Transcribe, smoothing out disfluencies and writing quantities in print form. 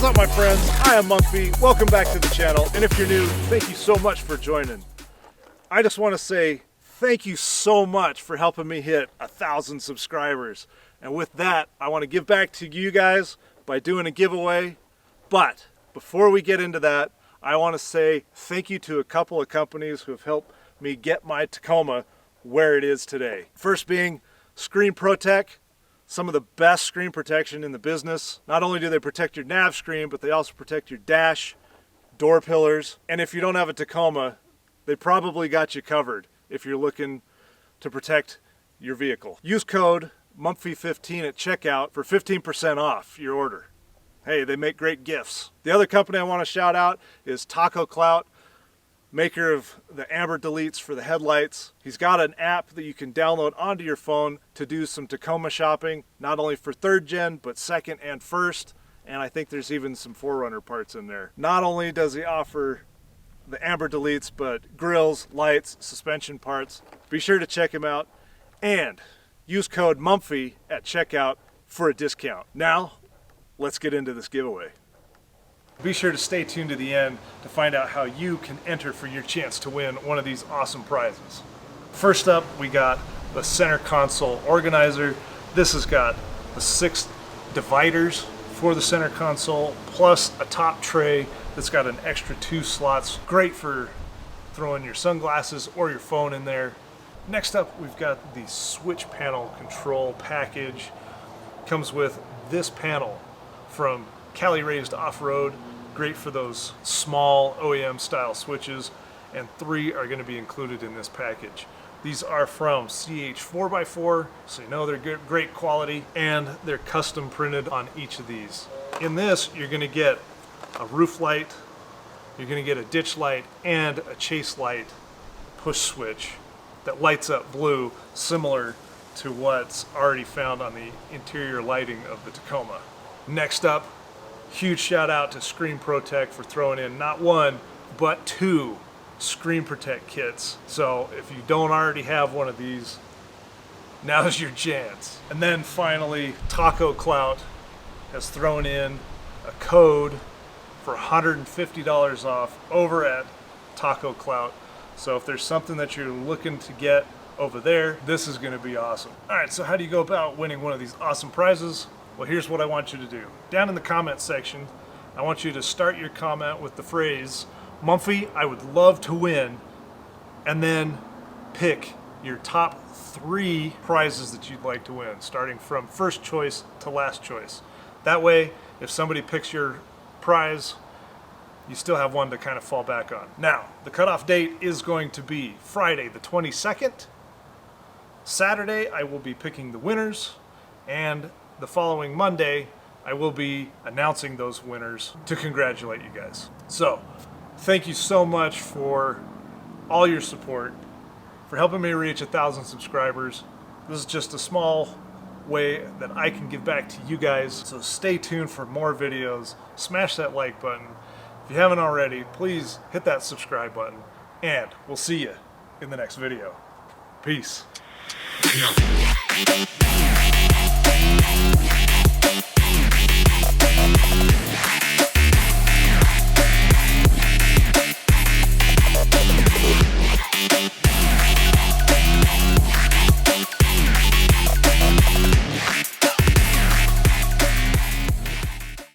What's up, my friends? I am Mumfy. Welcome back to the channel, and if you're new, thank you so much for joining. I just want to say thank you so much for helping me hit 1,000 subscribers, and with that I want to give back to you guys by doing a giveaway. But before we get into that, I want to say thank you to a couple of companies who have helped me get my Tacoma where it is today. First being Screen Protect. Some of the best screen protection in the business. Not only do they protect your nav screen, but they also protect your dash, door pillars, and if you don't have a Tacoma, they probably got you covered if you're looking to protect your vehicle. Use code Mumfy15 at checkout for 15% off your order. Hey, they make great gifts. The other company I want to shout out is tacoclout, maker of the amber deletes for the headlights. He's got an app that you can download onto your phone to do some Tacoma shopping, not only for 3rd gen, but 2nd and 1st. And I think there's even some 4Runner parts in there. Not only does he offer the amber deletes, but grills, lights, suspension parts. Be sure to check him out and use code Mumfy at checkout for a discount. Now, let's get into this giveaway. Be sure to stay tuned to the end to find out how you can enter for your chance to win one of these awesome prizes. First up, we got the center console organizer. This has got the 6 dividers for the center console, plus a top tray that's got an extra 2 slots. Great for throwing your sunglasses or your phone in there. Next up, we've got the switch panel control package. Comes with this panel from Cali Raised Off-Road, great for those small OEM style switches, and 3 are going to be included in this package. These are from CH 4x4, so you know they're great quality, and they're custom printed on each of these. In this, you're going to get a roof light, you're going to get a ditch light, and a chase light push switch that lights up blue, similar to what's already found on the interior lighting of the Tacoma. Next up, huge shout out to Screen Protect for throwing in not 1, but 2 Screen Protect kits. So if you don't already have one of these, now's your chance. And then finally, tacoclout has thrown in a code for $150 off over at tacoclout. So if there's something that you're looking to get over there, this is going to be awesome. All right, so how do you go about winning one of these awesome prizes? Well, here's what I want you to do. Down in the comment section, I want you to start your comment with the phrase, Mumfy, I would love to win, and then pick your top 3 prizes that you'd like to win, starting from first choice to last choice. That way, if somebody picks your prize, you still have one to kind of fall back on. Now, the cutoff date is going to be Friday the 22nd. Saturday, I will be picking the winners, and the following Monday, I will be announcing those winners to congratulate you guys. So, thank you so much for all your support, for helping me reach 1,000 subscribers. This is just a small way that I can give back to you guys. So stay tuned for more videos. Smash that like button. If you haven't already, please hit that subscribe button. And we'll see you in the next video. Peace.